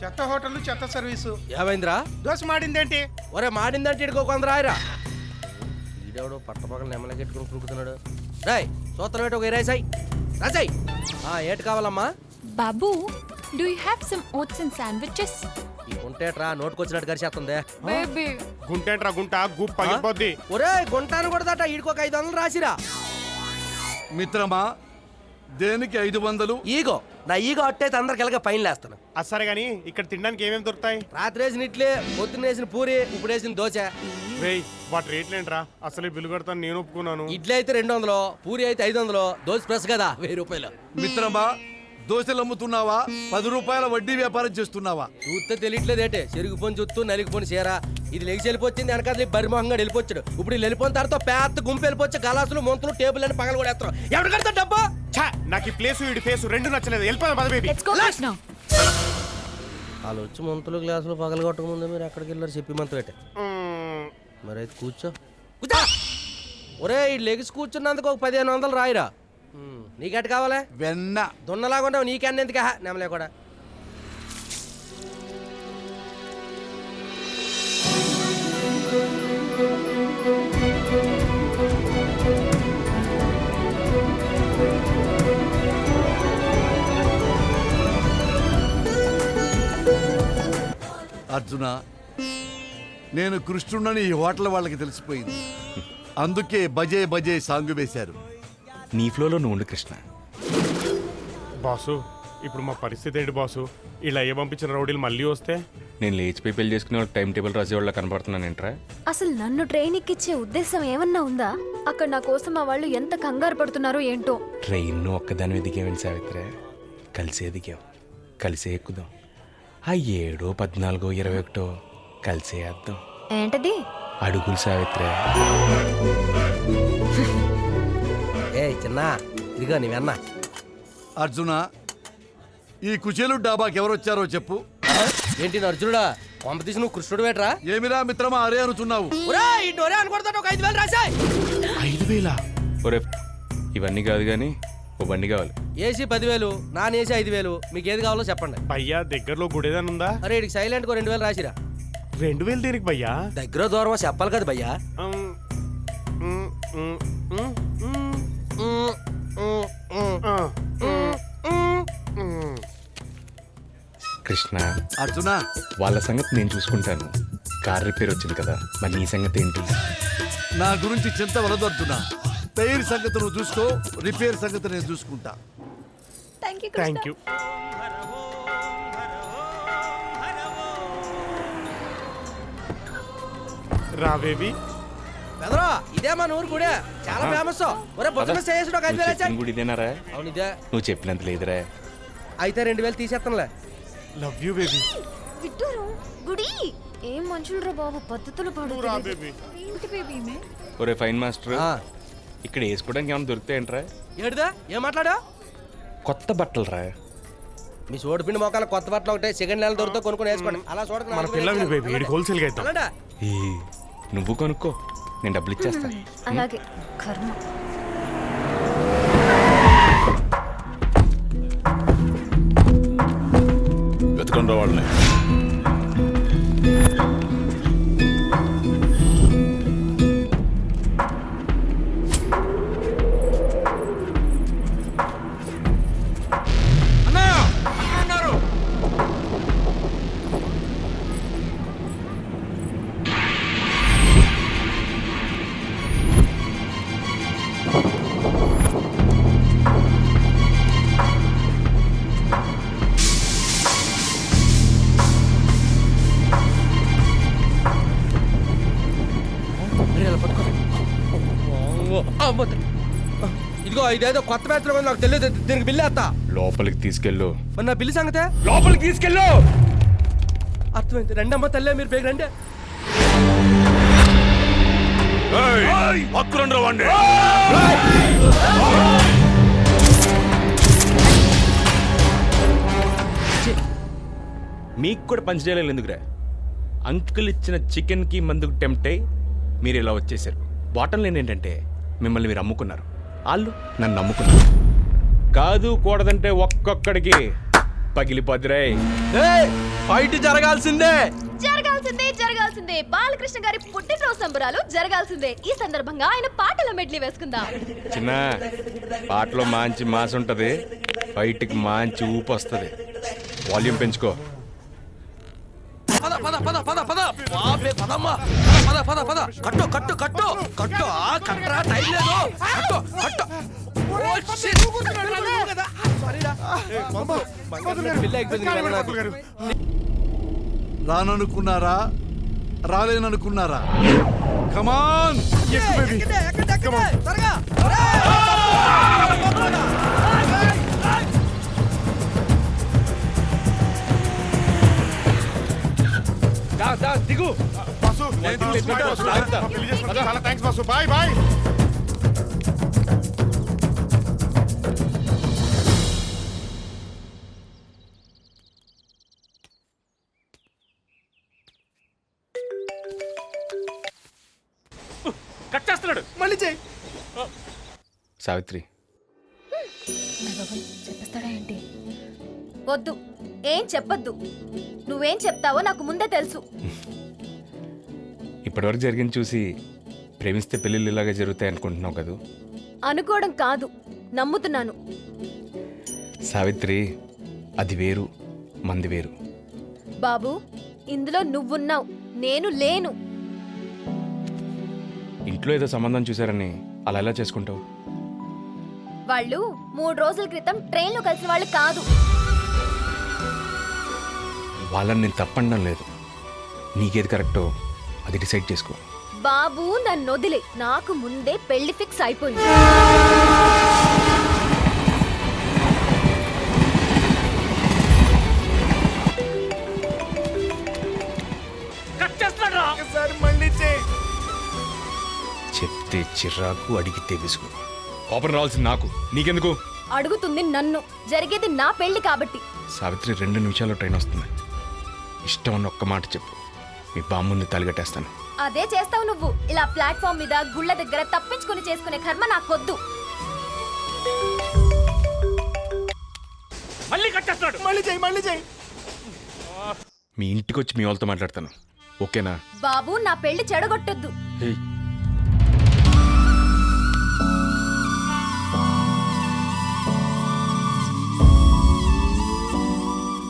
చెత్త హోటల్ చెత్త సర్వీసు ఏమైందిరా? దోశ మాడిందేంటి? ఒరే మాడిందంటే ఇడుకో కొందరు ఆయరా ఈడెవడు పట్టపక్కల నెమ్మలకెట్టుకుని కురుకుతున్నాడు. రాయ్ సూత్రం ఏంటి ఒక ఇరాయి రాసాయి. ఏటి కావాలమ్మా? బాబు, do you have some oats and sandwiches? ఈ గుంటేట్రా నోటుకొచ్చినట్టు కరిచేస్తుంది. Baby. గుంటేంట్రా గుంట గుప్ పగిలిపోద్ది. ఒరే గుంటాను కొడదాట ఈడుకోక 500 రాసిరా. మిత్రమా దేనికి 500? ఈగో నా ఈగో అట్టయితే అందరికి ఎలాగ పైన లేస్తాను. సరే గాని ఇక్కడ తినడానికి ఏమేమి దొరుకుతాయి? రాత్రి వేసిన ఇడ్లీ, పొద్దున్న వేసిన పూరి, ఇప్పుడు వేసిన దోశ. రేయ్ వాటి రేట్లేంట్రా? అసలు బిల్లు కడతాను నేను ఒప్పుకున్నాను. ఇడ్లీ అయితే 200, పూరి అయితే 500, దోశ ప్లస్ కదా 1000 రూపాయలు. మిత్రమా దోశలు అమ్ముతున్నావా 10 రూపాయల వడ్డీ వ్యాపారం చేస్తున్నావా? చూస్తే తెలియట్లేదేటే చెరుగుపోని చూస్తూ నలిగిపోని చీర ఇది లెగిసి వెళ్ళిపోయింది. వెనకాల బరిమోహంగా వెళ్ళిపోచ్చాడు. ఇప్పుడు వీళ్ళు వెళ్ళిపోయిన తర్వాత పెద్ద గుంపు వెళ్ళిపోవచ్చు. గలాసులు మొంతులు టేబుల్ అని పగలు కూడా వేస్తారు. ఎవరు కడతా డబ్బా? నాకు ఈ ప్లేసు ఈ ఫేసు రెండు నచ్చలేదు. వెళ్ళిపోదాం పద బేబీ. Let's go Krishna. వాళ్ళు వచ్చి మొంతులు గ్లాసులు పగలు కొట్టక ముందు మీరు ఎక్కడికి వెళ్ళారు చెప్పి మంతు పెట్టే. మరి అయితే కూర్చో. ఒరే ఈ లెగిసి కూర్చున్నందుకు ఒక 1500 రాయిరా. నీకెట్ కావాలా? వెన్న దున్నలాగా నీకెన్న ఎందుకు నెమలే కూడా. అర్జున నేను కృష్ణుడని ఈ హోటల్ వాళ్ళకి తెలిసిపోయింది. అందుకే బజే బజే సాంగ్ వేశారు. నీ ఫ్లోలో నువ్వు ఉండు కృష్ణ. బాసు ఇప్పుడు మా పరిస్థితి ఏంటి బాసు? ఇలా ఏ పంపించిన రౌడీలు మళ్ళీ వస్తే? నేను లేచిపోయి పెళ్లి చేసుకునే టైం టేబుల్ రాసేవాళ్ళ కనపడుతున్నాను ఏంట్రా? అసలు నన్ను ట్రైన్ ఎక్కిచ్చే ఉద్దేశం ఏమన్నా ఉందా? అక్కడ నా కోసం మా వాళ్ళు ఎంత కంగారు పడుతున్నారో ఏంటో. ట్రైన్ ఒక్కదాని దిగేమని సావిత్రే, కలిసే దిగాం, కలిసే ఎక్కుదాం. ఆ 7, 14, 21 కలిసే వేద్దాం. ఏంటది? అడుగులు సావిత్రే. ఏ చిన్న ఇదిగో నీవన్నా. అర్జున ఈ కుచేలు డాబాకి ఎవరొచ్చారో చెప్పు. ఏంటి అర్జునుడా కొంప తీసి నువ్వు కృష్ణుడు వేట్రా? ఏమిరా మిత్రమా అరే అనుచున్నావు? అనుకుంటాను. ఒక 5000 రాశాయి. 5000? ఒరే ఇవన్నీ కాదు కానీ ఓ బండి కావాలి. AC 10,000, non AC 5,000. మీకు ఏది కావాలో చెప్పండి. భయ్యా దగ్గరలో గుడేదాని ఉందా? అరే ఇడికి సైలెంట్ గా 2000 రాసిరా. 2000 దేనికి భయ్యా? దగ్గర దూరమో చెప్పాలి కదా భయ్యా. కృష్ణ అర్జున వాళ్ళ సంగతి నేను చూసుకుంటాను. కార్ రిపేర్ వచ్చింది కదా, మరి నీ సంగతి ఏంటి? నా గురించి చింత వలదు అర్జున. టైర్ సంగతి నువ్వు చూసుకో, రిపేర్ సంగతి నేను చూసుకుంటా. Thank you. రా బేబీ. బెదరా ఇదే మన ఊరు గుడే, చాలా ఫేమస్. ఒరే పొద్దున చేసి ఒక 5000 రాశాయి. గుడి ఇదేనారా? అవును ఇదే. నువ్వు చెప్పినంత లేదురా. అయితే 2000 తీసేస్తానులే. Love you baby. విట్టూరు గుడి ఏం మనుషులు బాబు, పద్ధతులు పాడు. ఒరే ఫైన్ మాస్టర్, ఇక్కడ వేసుకోవడానికి ఏమైనా దొరుకుతాయంట్రా? ఏడుదా ఏం మాట్లాడా? కొత్త బట్టలు రా. మీ సోడిపిండి మొక్కల కొత్త బట్టలు ఒకటే సెకండ్ హ్యాండ్ దొరికితే కొనుక్కొని వేసుకోండి. అలా చూడక మన పిల్లల్ని బేబీ వీడికి హోల్సేల్ గా ఇద్దాం. నువ్వు కొనుక్కో, నేను డబ్బులు ఇచ్చేస్తా. అలాగే కర్మ. వెతకండి వాళ్ళని. ఇదిగో ఇదేదో కొత్త బ్యాచ్ లో నాకు తెలియదు. దీనికి బిల్లు వేస్తా. లోపలికి తీసుకెళ్ళు. మరి నా బిల్లు సంగతే? లోపలికి తీసుకెళ్ళు. అర్థమైంది. రెండమ్మ తల్లే మీరు పేరు రండి. మీకు కూడా పంచ్ చేయలేదు ఎందుకురా? అంకుల్ ఇచ్చిన చికెన్కి మందుకు టెంప్ట్ అయ్యి మీరు ఇలా వచ్చేసారు. బాటం లేని ఏంటంటే మిమ్మల్ని మీరు అమ్ముకున్నారు, వాళ్ళు నన్ను నమ్ముకున్నారు. కాదు కూడదంటే ఒక్కొక్కడికి పగిలిపోద్దురే. ఫైట్ జరగాల్సిందే. జరగాల్సిందే బాలకృష్ణ గారి పుట్టినరోజు సంబరాలు జరగాల్సిందే. ఈ సందర్భంగా ఆయన పాటల మెడ్లీ వేసుకుందాం. చిన్న పాటలో మంచి మాస్ ఉంటది, ఫైట్కి మంచి ఊపు వస్తుంది. వాల్యూమ్ పెంచుకో. పద పద పద పద పద బాబే పదమ్మా. పద పద పద కట్టు కట్టు కట్టు కట్టు ఆ కట్రా టైం లేదు. కట్టు కట్టు. Oh shit. సారీరా. పిల్ల అయిపోయింది నాకు. రాననుకున్నారా, రాలేననుకున్నారా? కమాన్. త్వరగా. దిగు. బాసు చాలా thanks boss. Bye bye. Cut చేస్తున్నాడు. మళ్ళీ చేయి. సావిత్రి, చెప్పేస్తాడా ఏంటి? వద్దు, ఏం చెప్పొద్దు. నువ్వేం చెప్తావో నాకు ముందే తెలుసు. ఇప్పటివరకు జరిగింది చూసి ప్రేమిస్తే పెళ్ళిళ్ళు ఇలాగే జరుగుతాయి అనుకుంటున్నావు కదా? అనుకోవడం కాదు, నమ్ముతున్నాను. సావిత్రి, అది వేరు, మంది వేరు. బాబు, ఇందులో నువ్వున్నావు, నేను లేను. ఇంట్లో ఏదో సంబంధం చూసారని అలా ఎలా చేసుకుంటావు? వాళ్ళు 3 రోజుల క్రితం ట్రైన్లో కలిసిన వాళ్ళు కాదు. వాళ్ళని నేను తప్పనడం లేదు. నీకేది కరెక్టో అది డిసైడ్ చేసుకో. బాబు, నన్ను వదిలే. నాకు ముందే పెళ్లి ఫిక్స్ అయిపోయింది. చెప్తే చిరాకు, అడిగితే విసుగు. కోపం రావాల్సింది నాకు, నీకెందుకు? అడుగుతుంది నన్ను. జరిగేది నా పెళ్లి కాబట్టి. సావిత్రి, 2 నిమిషాల్లో ట్రైన్ వస్తుంది. ఇష్టం అన్న ఒక్క మాట చెప్పు, మీ బామ్మ ముందు తలగట్టేస్తాను. అదే చేస్తావు నువ్వు. ఇలా ప్లాట్ఫామ్ మీద గుళ్ళ దగ్గర తప్పించుకుని చేసుకునే కర్మ నాకొద్దు. మళ్ళీ కట్టేస్తున్నాడు. మళ్ళీ చేయి. మీ ఇంటికి వచ్చి మీ వాళ్ళతో మాట్లాడతాను, ఓకేనా? బాబు, నా పెళ్లి చెడగొట్టొద్దు. హే,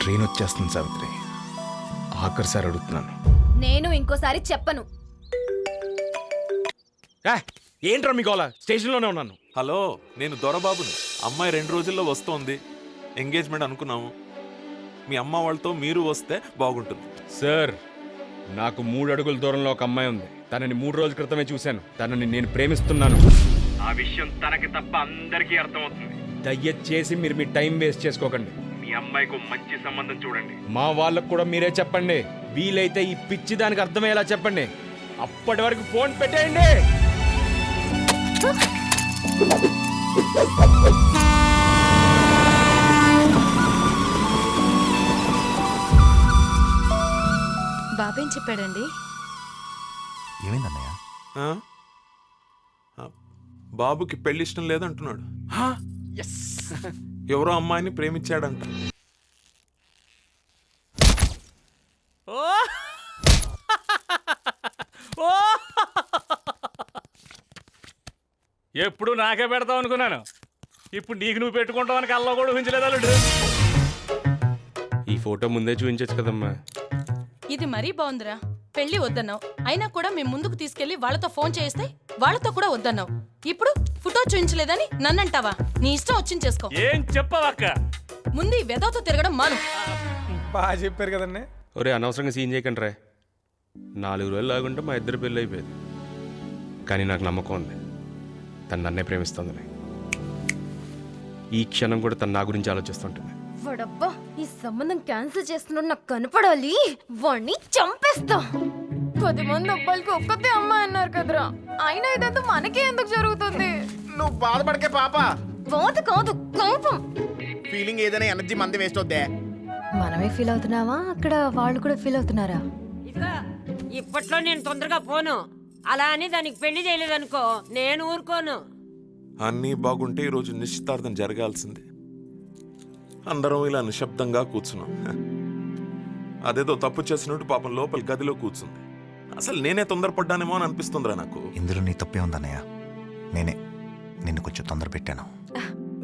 ట్రైన్ వచ్చేస్తుంది సావిత్రి, ఆఖరిసారి అడుగుతున్నాను. నేను ఇంకోసారి చెప్పను. ఏంట్రా మీ గోల? స్టేషన్లోనే ఉన్నాను. హలో, నేను దొరబాబుని. అమ్మాయి 2 రోజుల్లో వస్తోంది. ఎంగేజ్మెంట్ అనుకున్నాము. మీ అమ్మ వాళ్ళతో మీరు వస్తే బాగుంటుంది. సార్, నాకు 3 అడుగుల దూరంలో ఒక అమ్మాయి ఉంది. తనని 3 రోజుల క్రితమే చూశాను. తనని నేను ప్రేమిస్తున్నాను. ఆ విషయం తనకి తప్ప అందరికీ అర్థమవుతుంది. దయచేసి మీరు మీ టైం వేస్ట్ చేసుకోకండి. మీ అమ్మాయికి మంచి సంబంధం చూడండి. మా వాళ్ళకు కూడా మీరే చెప్పండి. వీలైతే ఈ పిచ్చి దానికి అర్థమయ్యేలా చెప్పండి. అప్పటి వరకు ఫోన్ పెట్టేయండి. బాబేం చెప్పాడండి? ఏమైందన్నయ్య? ఆ? బాబుకి పెళ్లి ఇష్టం లేదంటున్నాడు. ఎవరో అమ్మాయిని ప్రేమించాడంట. ఎప్పుడు నాకే పెడతావు అనుకున్నాను. ఇప్పుడు నీకు నువ్వు పెట్టుకుంటావు అని కల్లో కూడా ఊహించలేదు. ఈ ఫోటో ముందే చూపించచ్చు కదమ్మా. ఇది మరీ బాగుందిరా. పెళ్లి వద్దన్నావు, అయినా కూడా మేము ముందుకు తీసుకెళ్లి వాళ్ళతో ఫోన్ చేస్తే వాళ్ళతో కూడా వద్దన్నావు. ఇప్పుడు ఫోటో చూపించలేదని నన్నంటావా? నీ ఇష్టం వచ్చింది చేసుకో. ఏం చెప్పావక్క? ముందు ఈ వెదవతో తిరగడం మాను. బాగా చెప్పారు కదండి. ఒరే, అనవసరంగా సీన్ చేయకండి రా. 4 రోజులు లాగుంటే మా ఇద్దరు పెళ్ళి అయిపోయేది. కానీ నాకు నమ్మకం ఉంది, తను నన్నే ప్రేమిస్తుందని. ఈ క్షణం కూడా తను నా గురించి ఆలోచిస్తుంటుంది. వాడబ్బా, ఈ సంబంధం క్యాన్సిల్ చేస్తున్నాడు నాకు కనపడాలి. వాణ్ణి చంపేస్తా. 10 మంది అబ్బాయిలకి ఒక్కతే అమ్మాయి అన్నారు కదరా. అయినా ఇదంతా మనకే ఎందుకు జరుగుతుంది? నువ్వు బాధపడకే పాప. బాధ కాదు, కోపం. ఫీలింగ్ ఏదైనా ఎనర్జీ మంది వేస్ట్ అవుద్దే. మనమే ఫీల్ అవుతున్నావా? అక్కడ వాళ్ళు కూడా ఫీల్ అవుతున్నారా? ఇప్పట్లో నేను తొందరగా పోను. అలా అని దానికి పెళ్లి చేయలేదనుకో, నేను ఊరుకోను. అన్నీ బాగుంటే ఈరోజు నిశ్చితార్థం జరగాల్సిందే. అందరం ఇలా నిశ్శబ్దంగా కూర్చున్నాం. అదేదో తప్పు చేసినట్టు పాపం లోపల గదిలో కూర్చుంది. అసలు నేనే తొందరపడ్డానేమో అని అనిపిస్తుందిరా నాకు. ఇందులో నీ తప్పే ఉందన్నయ్య. నేనే నిన్ను కొంచెం తొందర పెట్టాను.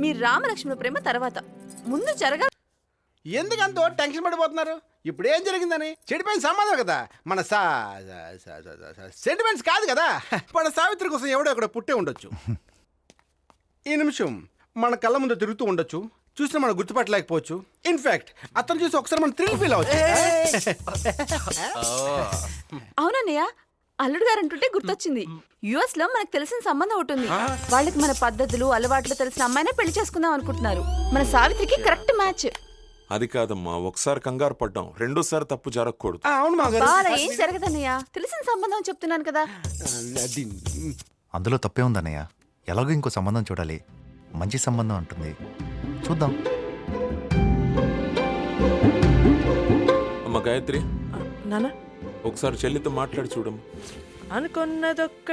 మీ రామలక్ష్మణ ప్రేమ తర్వాత ముందు జరగా. ఎందుకంత టెన్షన్ పడిపోతున్నారు? ఇప్పుడు ఏం జరిగిందని? చెడిపోయిన సంబంధం కదా, మన సెంటిమెంట్స్ కాదు కదా. మన సావిత్రి కోసం ఎవడో అక్కడ పుట్టే ఉండొచ్చు. ఈ నిమిషం మన కళ్ళ ముందు తిరుగుతూ ఉండొచ్చు, చూసినా మనం గుర్తుపట్టలేకపోవచ్చు. ఇన్ఫాక్ట్ అతను చూసి ఒకసారి మనం థ్రిల్ ఫీల్ అవచ్చు. అవునన్నయ్య, అల్లుడు గారు అంటుంటే గుర్తొచ్చింది. యుఎస్ లో మనకు తెలిసిన సంబంధం ఉంటుంది. వాళ్ళకి మన పద్ధతులు అలవాట్లు తెలిసిన అమ్మాయినే పెళ్లి చేసుకుందాం అనుకుంటున్నారు. మన సావిత్రికి కరెక్ట్ మ్యాచ్. అది కాదమ్మా, ఒకసారి కంగారు పడ్డాం, రెండోసారి తప్పు జరగకూడదు. అవును మా గారు. బాగా ఏం జరగదన్నయ్య, తెలిసిన సంబంధం చెప్తున్నాను కదా. అందులో తప్పే ఉందన్నయ్య. ఎలాగో ఇంకో సంబంధం చూడాలి. మంచి సంబంధం అంటుంది, చూద్దాం. అమ్మ గాయత్రి, నాన్న ఒకసారి చెల్లితో మాట్లాడి చూడమ్మా. అనుకున్నదొక్క